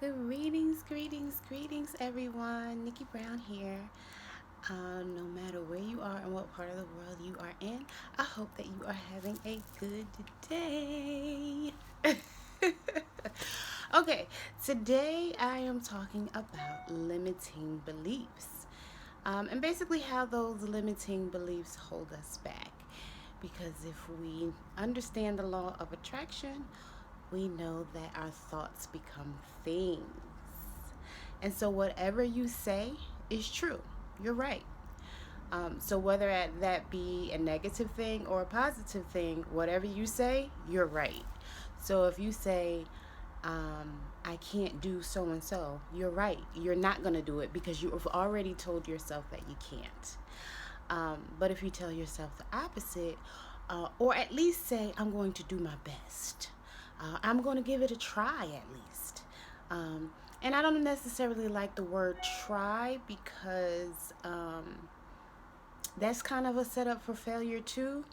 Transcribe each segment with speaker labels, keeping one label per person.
Speaker 1: Greetings, everyone. Nickie Brown here. No matter where you are and what part of the world you are in, I hope that you are having a good day. Okay, today I am talking about limiting beliefs, and basically how those limiting beliefs hold us back. Because if we understand the law of attraction, we know that our thoughts become things. And so, whatever you say is true. You're right. So, whether that be a negative thing or a positive thing, whatever you say, you're right. So, if you say, I can't do so and so, you're right. You're not going to do it because you've already told yourself that you can't. But if you tell yourself the opposite, or at least say, I'm going to do my best, I'm going to give it a try at least. And I don't necessarily like the word try because that's kind of a setup for failure too.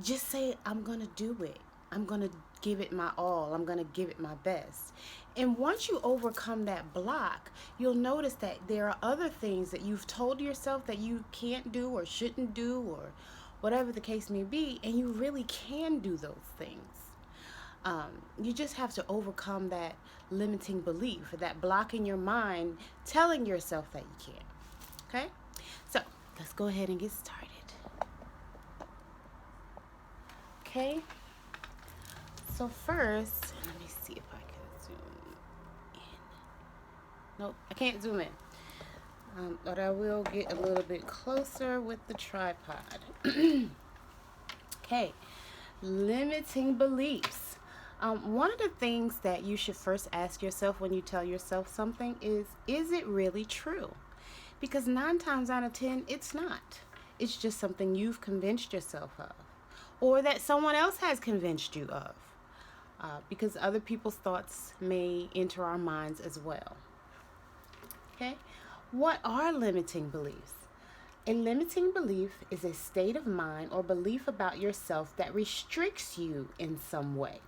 Speaker 1: Just say, I'm going to do it. I'm going to give it my all. I'm going to give it my best. And once you overcome that block, you'll notice that there are other things that you've told yourself that you can't do or shouldn't do or whatever the case may be, and you really can do those things. You just have to overcome that limiting belief, that block in your mind telling yourself that you can't. Okay? So, let's go ahead and get started. Okay? So first, let me see if I can zoom in. Nope, I can't zoom in. But I will get a little bit closer with the tripod. Okay, limiting beliefs. One of the things that you should first ask yourself when you tell yourself something is it really true? Because 9 times out of 10, it's not. It's just something you've convinced yourself of, or that someone else has convinced you of. Because other people's thoughts may enter our minds as well. Okay? What are limiting beliefs? A limiting belief is a state of mind or belief about yourself that restricts you in some way.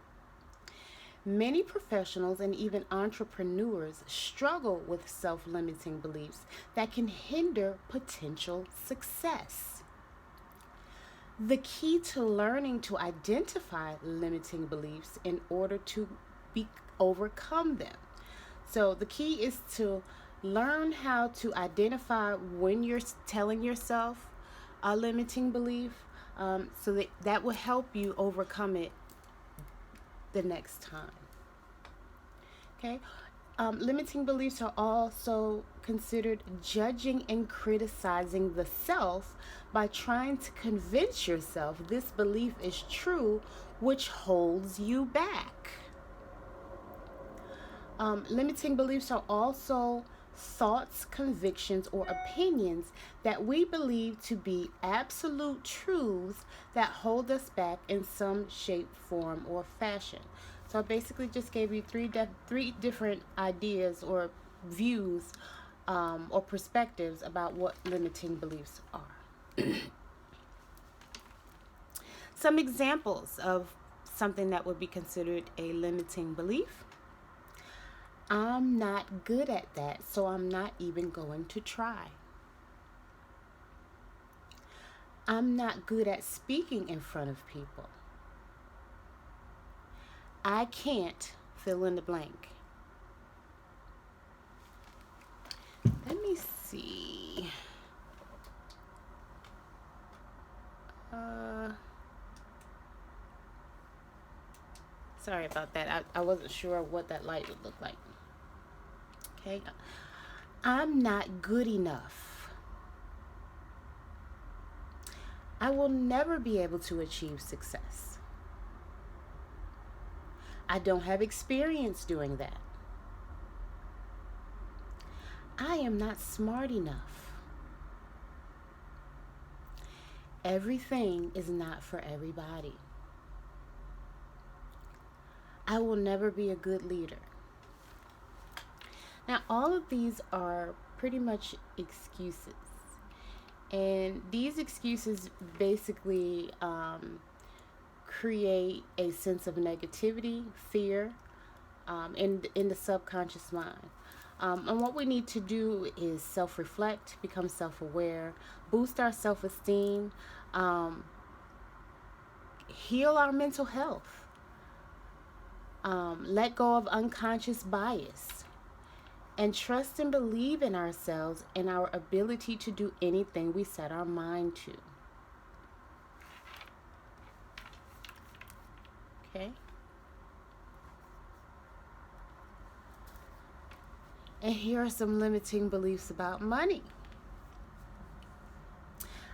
Speaker 1: Many professionals and even entrepreneurs struggle with self-limiting beliefs that can hinder potential success. The key to learning to identify limiting beliefs in order to overcome them. So the key is to learn how to identify when you're telling yourself a limiting belief, so that will help you overcome it the next time. Okay? Limiting beliefs are also considered judging and criticizing the self by trying to convince yourself this belief is true, which holds you back. Limiting beliefs are also thoughts, convictions, or opinions that we believe to be absolute truths that hold us back in some shape, form, or fashion. So I basically just gave you three different ideas or views or perspectives about what limiting beliefs are. Some examples of something that would be considered a limiting belief. I'm not good at that, so I'm not even going to try. I'm not good at speaking in front of people. I can't fill in the blank. Let me see. Sorry about that. I wasn't sure what that light would look like. Okay. I'm not good enough. I will never be able to achieve success. I don't have experience doing that. I am not smart enough. Everything is not for everybody. I will never be a good leader. Now, all of these are pretty much excuses. And these excuses basically create a sense of negativity, fear, in the subconscious mind. And what we need to do is self-reflect, become self-aware, boost our self-esteem, um, heal our mental health, let go of unconscious bias, and trust and believe in ourselves and our ability to do anything we set our mind to. Okay? And here are some limiting beliefs about money.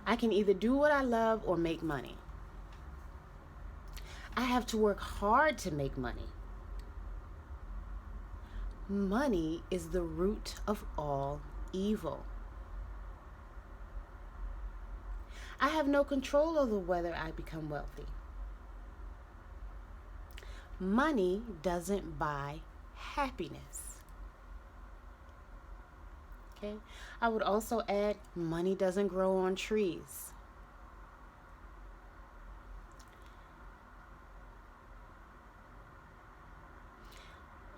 Speaker 1: I can either do what I love or make money. I have to work hard to make money. Money is the root of all evil. I have no control over whether I become wealthy. Money doesn't buy happiness. Okay? I would also add, money doesn't grow on trees.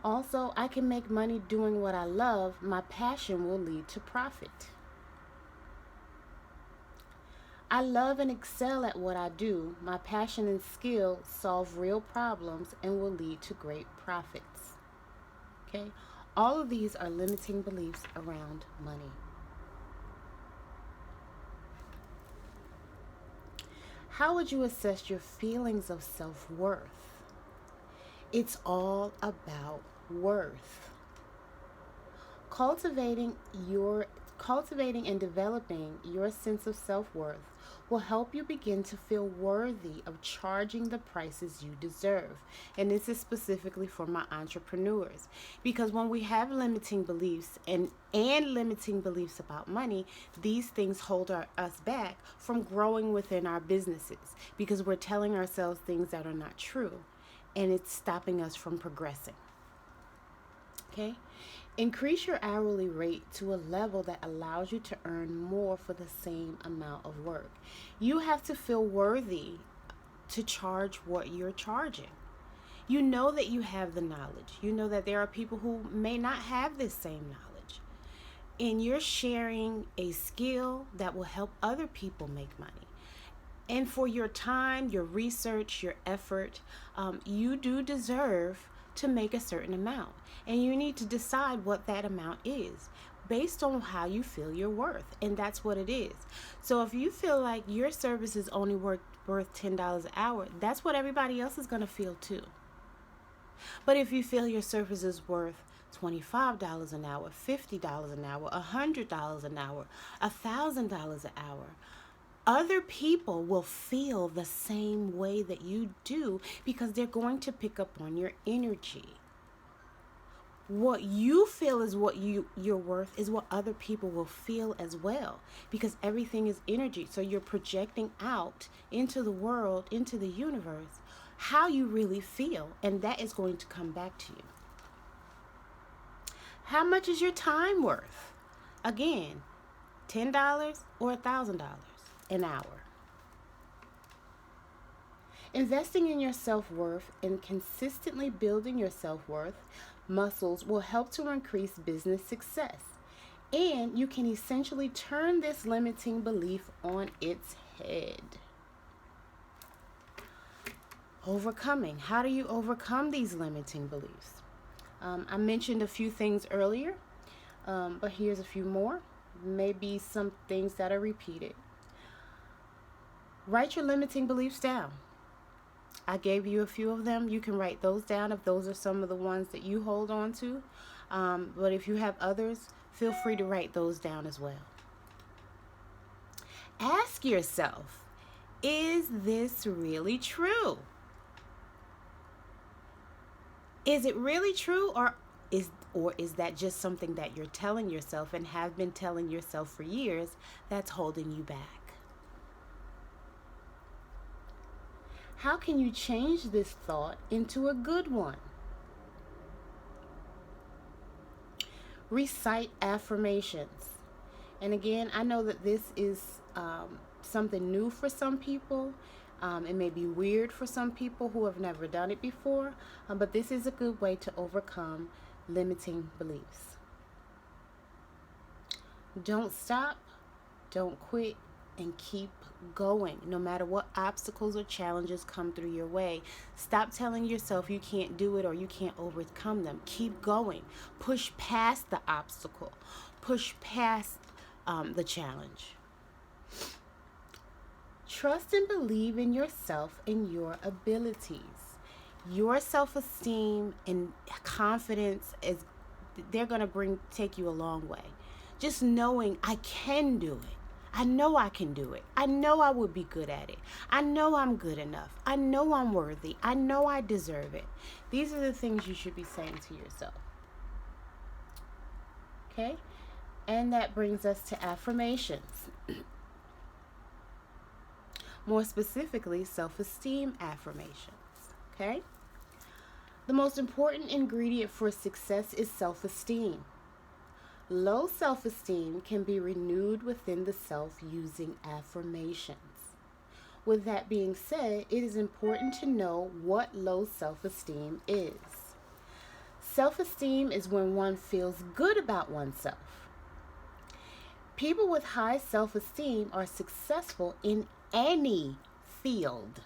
Speaker 1: Also, I can make money doing what I love. My passion will lead to profit. I love and excel at what I do. My passion and skill solve real problems and will lead to great profits. Okay? All of these are limiting beliefs around money. How would you assess your feelings of self-worth? It's all about worth. Cultivating and developing your sense of self-worth will help you begin to feel worthy of charging the prices you deserve. And this is specifically for my entrepreneurs, because when we have limiting beliefs and limiting beliefs about money, these things hold us back from growing within our businesses, because we're telling ourselves things that are not true, and it's stopping us from progressing. Okay? Increase your hourly rate to a level that allows you to earn more for the same amount of work. You have to feel worthy to charge what you're charging. You know that you have the knowledge. You know that there are people who may not have this same knowledge. And you're sharing a skill that will help other people make money. And for your time, your research, your effort, you do deserve to make a certain amount. And you need to decide what that amount is based on how you feel your worth. And that's what it is. So if you feel like your service is only worth $10 an hour, that's what everybody else is going to feel too. But if you feel your service is worth $25 an hour, $50 an hour, $100 an hour, $1,000 an hour, other people will feel the same way that you do, because they're going to pick up on your energy. What you feel is what your worth is, what other people will feel as well, because everything is energy. So you're projecting out into the world, into the universe, how you really feel, and that is going to come back to you. How much is your time worth? Again, $10 or $1,000 an hour. Investing in your self-worth and consistently building your self-worth muscles will help to increase business success. And you can essentially turn this limiting belief on its head. Overcoming. How do you overcome these limiting beliefs? I mentioned a few things earlier, but here's a few more. Maybe some things that are repeated. Write your limiting beliefs down. I gave you a few of them. You can write those down if those are some of the ones that you hold on to. But if you have others, feel free to write those down as well. Ask yourself, is this really true? Is it really true, or is that just something that you're telling yourself and have been telling yourself for years that's holding you back? How can you change this thought into a good one? Recite affirmations. And again, I know that this is something new for some people. It may be weird for some people who have never done it before, but this is a good way to overcome limiting beliefs. Don't stop, don't quit, and keep going no matter what obstacles or challenges come through your way. Stop telling yourself you can't do it or you can't overcome them. Keep going. Push past the obstacle, push past the challenge. Trust and believe in yourself and your abilities. Your self-esteem and confidence they're going to take you a long way. Just knowing I can do it. I know I can do it. I know I would be good at it. I know I'm good enough. I know I'm worthy. I know I deserve it. These are the things you should be saying to yourself. Okay? And that brings us to affirmations. More specifically, self-esteem affirmations. Okay? The most important ingredient for success is self-esteem. Low self-esteem can be renewed within the self using affirmations. With that being said, it is important to know what low self-esteem is. Self-esteem is when one feels good about oneself. People with high self-esteem are successful in any field.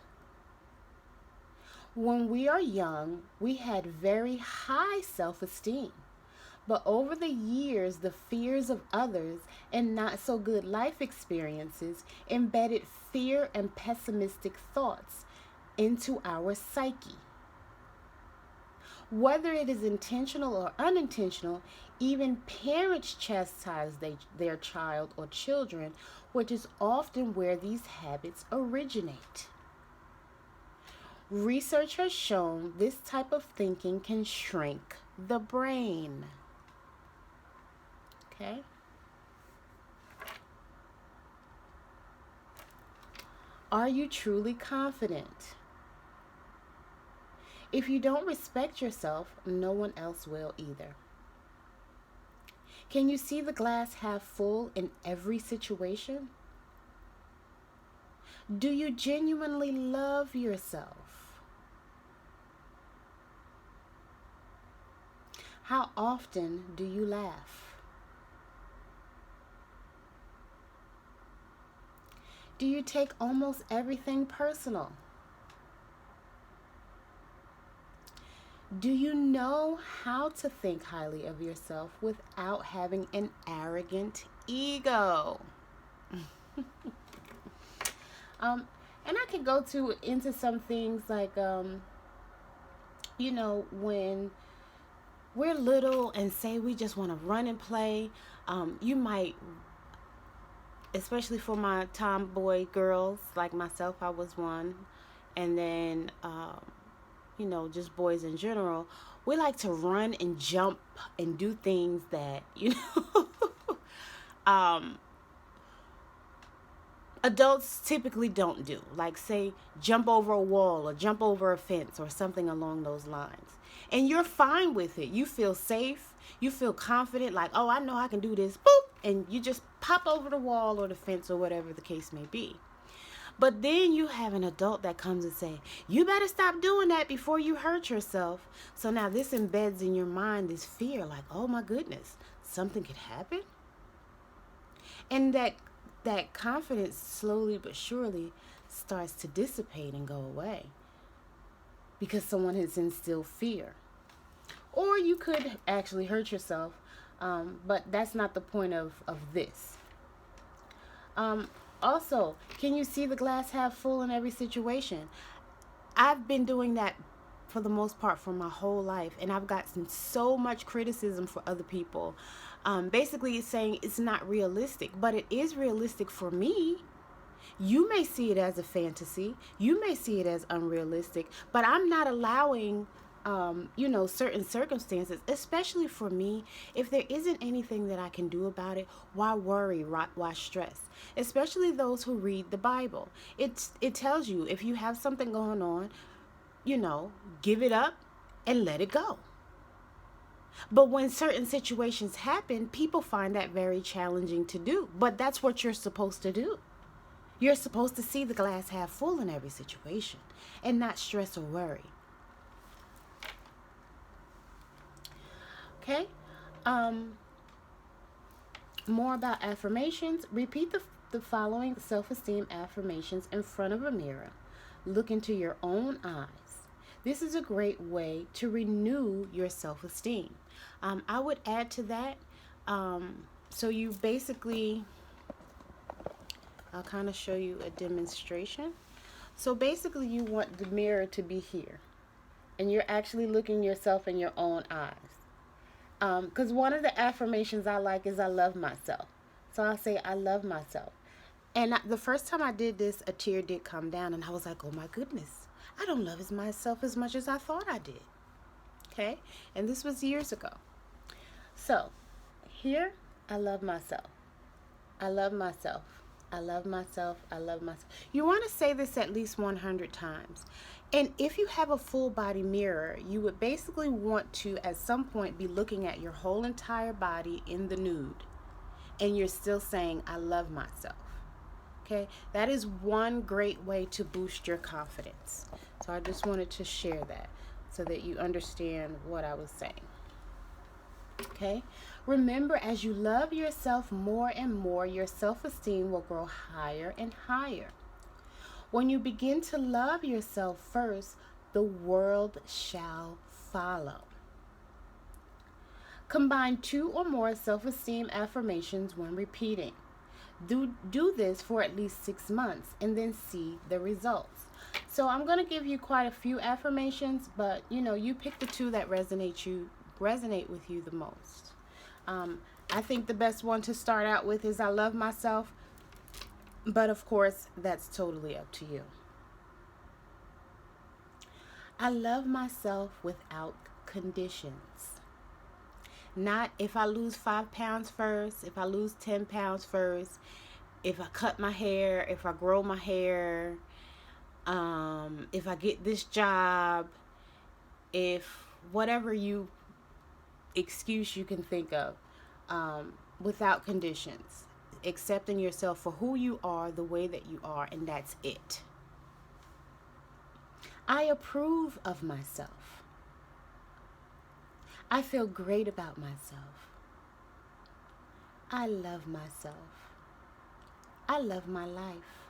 Speaker 1: When we are young, we had very high self-esteem. But over the years, the fears of others and not so good life experiences embedded fear and pessimistic thoughts into our psyche. Whether it is intentional or unintentional, even parents chastise their child or children, which is often where these habits originate. Research has shown this type of thinking can shrink the brain. Okay? Are you truly confident? If you don't respect yourself, no one else will either. Can you see the glass half full in every situation? Do you genuinely love yourself? How often do you laugh? Do you take almost everything personal? Do you know how to think highly of yourself without having an arrogant ego? And I could go into some things like, when we're little and say we just want to run and play, you might, especially for my tomboy girls like myself, I was one, and then just boys in general, we like to run and jump and do things that adults typically don't do, like say jump over a wall or jump over a fence or something along those lines. And you're fine with it. You feel safe, you feel confident, like, oh, I know I can do this, boop, and you just pop over the wall or the fence or whatever the case may be. But then you have an adult that comes and say, you better stop doing that before you hurt yourself. So now this embeds in your mind this fear, like, oh my goodness, something could happen. And that confidence slowly but surely starts to dissipate and go away because someone has instilled fear. Or you could actually hurt yourself, but that's not the point of this. Also, can you see the glass half full in every situation? I've been doing that for the most part for my whole life, and I've gotten so much criticism for other people. Basically, it's saying it's not realistic, but it is realistic for me. You may see it as a fantasy. You may see it as unrealistic, but I'm not allowing certain circumstances, especially for me. If there isn't anything that I can do about it, why worry, why stress? Especially those who read the Bible. It tells you if you have something going on, give it up and let it go. But when certain situations happen, people find that very challenging to do. But that's what you're supposed to do. You're supposed to see the glass half full in every situation and not stress or worry. Okay? Um, More about affirmations. Repeat the following self-esteem affirmations in front of a mirror. Look into your own eyes. This is a great way to renew your self-esteem. I would add to that, so you basically, I'll kind of show you a demonstration. So basically you want the mirror to be here, and you're actually looking yourself in your own eyes. Because one of the affirmations I like is I love myself. So I'll say I love myself. And the first time I did this, a tear did come down, and I was like, oh my goodness, I don't love myself as much as I thought I did. Okay? And this was years ago. So here, I love myself. I love myself. I love myself. I love myself. You want to say this at least 100 times. And if you have a full body mirror, you would basically want to, at some point, be looking at your whole entire body in the nude. And you're still saying, I love myself. Okay? That is one great way to boost your confidence. So I just wanted to share that so that you understand what I was saying. Okay? Remember, as you love yourself more and more, your self-esteem will grow higher and higher. When you begin to love yourself first, the world shall follow. Combine 2 or more self-esteem affirmations when repeating. Do this for at least 6 months and then see the results. So I'm going to give you quite a few affirmations, but you pick the 2 that resonate with you the most. I think the best one to start out with is I love myself, but of course that's totally up to you. I love myself without conditions. Not if I lose 5 pounds first, if I lose 10 pounds first, if I cut my hair, if I grow my hair, if I get this job, if whatever excuse you can think of, without conditions. Accepting yourself for who you are, the way that you are, and that's it. I approve of myself. I feel great about myself. I love myself. I love my life.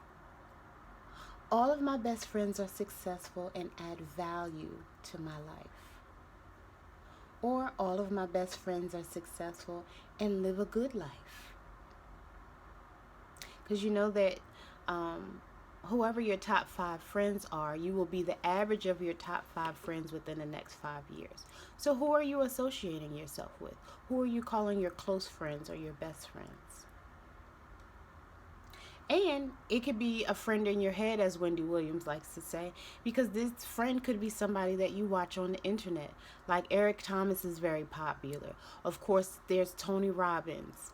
Speaker 1: All of my best friends are successful and add value to my life. Or all of my best friends are successful and live a good life. Because you know that whoever your top 5 friends are, you will be the average of your top 5 friends within the next 5 years. So who are you associating yourself with? Who are you calling your close friends or your best friends? And it could be a friend in your head, as Wendy Williams likes to say, because this friend could be somebody that you watch on the internet. Like Eric Thomas is very popular. Of course, there's Tony Robbins,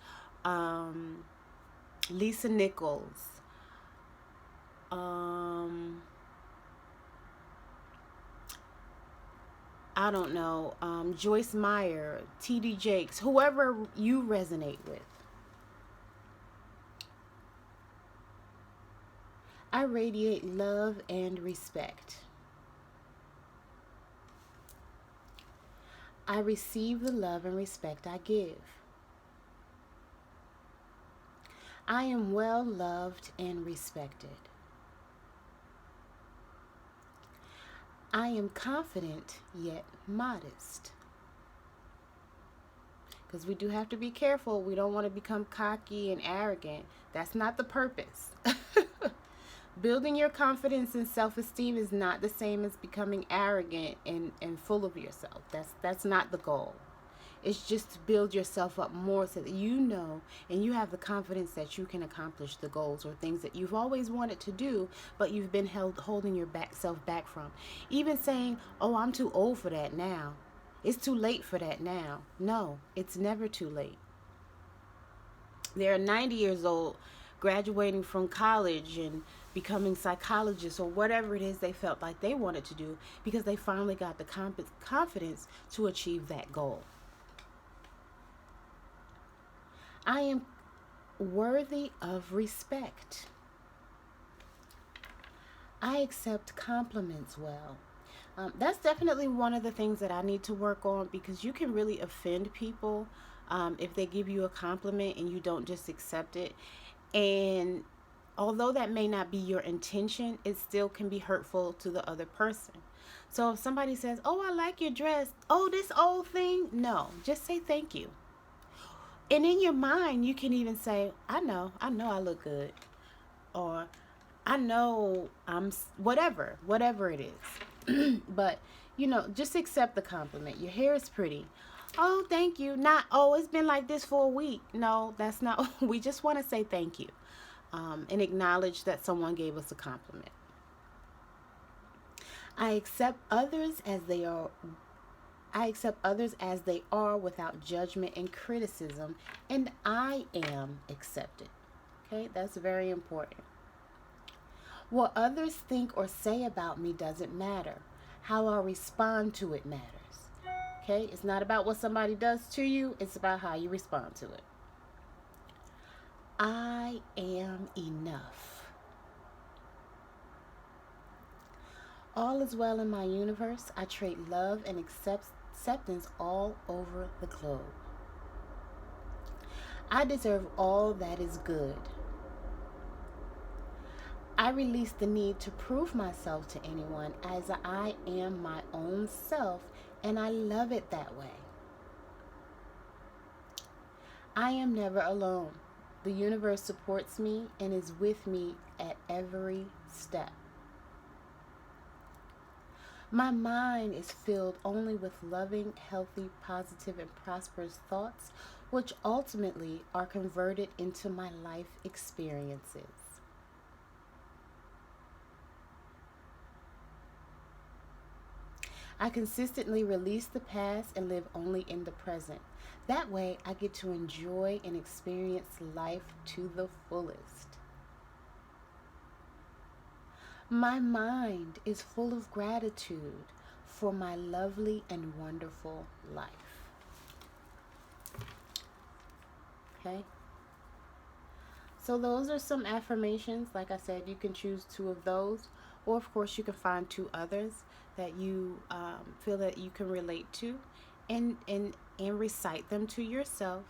Speaker 1: Lisa Nichols, I don't know, Joyce Meyer, T.D. Jakes, whoever you resonate with. I radiate love and respect. I receive the love and respect I give. I am well loved and respected. I am confident yet modest. Because we do have to be careful. We don't want to become cocky and arrogant. That's not the purpose. Building your confidence and self-esteem is not the same as becoming arrogant and full of yourself. That's not the goal. It's just to build yourself up more so that you know and you have the confidence that you can accomplish the goals or things that you've always wanted to do, but you've been holding your self back from. Even saying, oh, I'm too old for that now. It's too late for that now. No, it's never too late. They're 90 years old, graduating from college and becoming psychologists or whatever it is they felt like they wanted to do because they finally got the confidence to achieve that goal. I am worthy of respect. I accept compliments well. That's definitely one of the things that I need to work on, because you can really offend people if they give you a compliment and you don't just accept it. And although that may not be your intention, it still can be hurtful to the other person. So if somebody says, "Oh, I like your dress," "Oh, this old thing," no, just say thank you. And in your mind, you can even say, I know I look good," or "I know whatever it is." But, just accept the compliment. "Your hair is pretty." "Oh, thank you." Not, "Oh, it's been like this for a week." No, that's not. We just want to say thank you, and acknowledge that someone gave us a compliment. I accept others as they are. I accept others as they are without judgment and criticism, and I am accepted. Okay, that's very important. What others think or say about me doesn't matter. How I respond to it matters. Okay, it's not about what somebody does to you, it's about how you respond to it. I am enough. All is well in my universe. I trade love and acceptance all over the globe. I deserve all that is good. I release the need to prove myself to anyone, as I am my own self and I love it that way. I am never alone. The universe supports me and is with me at every step. My mind is filled only with loving, healthy, positive, and prosperous thoughts, which ultimately are converted into my life experiences. I consistently release the past and live only in the present. That way, I get to enjoy and experience life to the fullest. My mind is full of gratitude for my lovely and wonderful life. Okay? So those are some affirmations. Like I said, you can choose two of those, or of course you can find two others that you feel that you can relate to, and recite them to yourself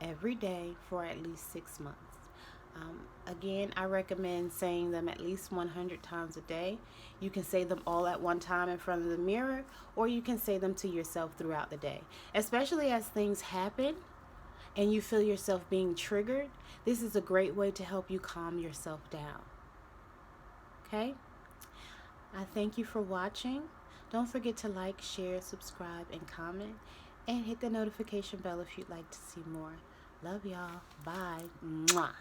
Speaker 1: every day for at least 6 months. Again, I recommend saying them at least 100 times a day. You can say them all at one time in front of the mirror, or you can say them to yourself throughout the day. Especially as things happen and you feel yourself being triggered, this is a great way to help you calm yourself down. Okay? I thank you for watching. Don't forget to like, share, subscribe, and comment. And hit the notification bell if you'd like to see more. Love y'all. Bye. Mwah.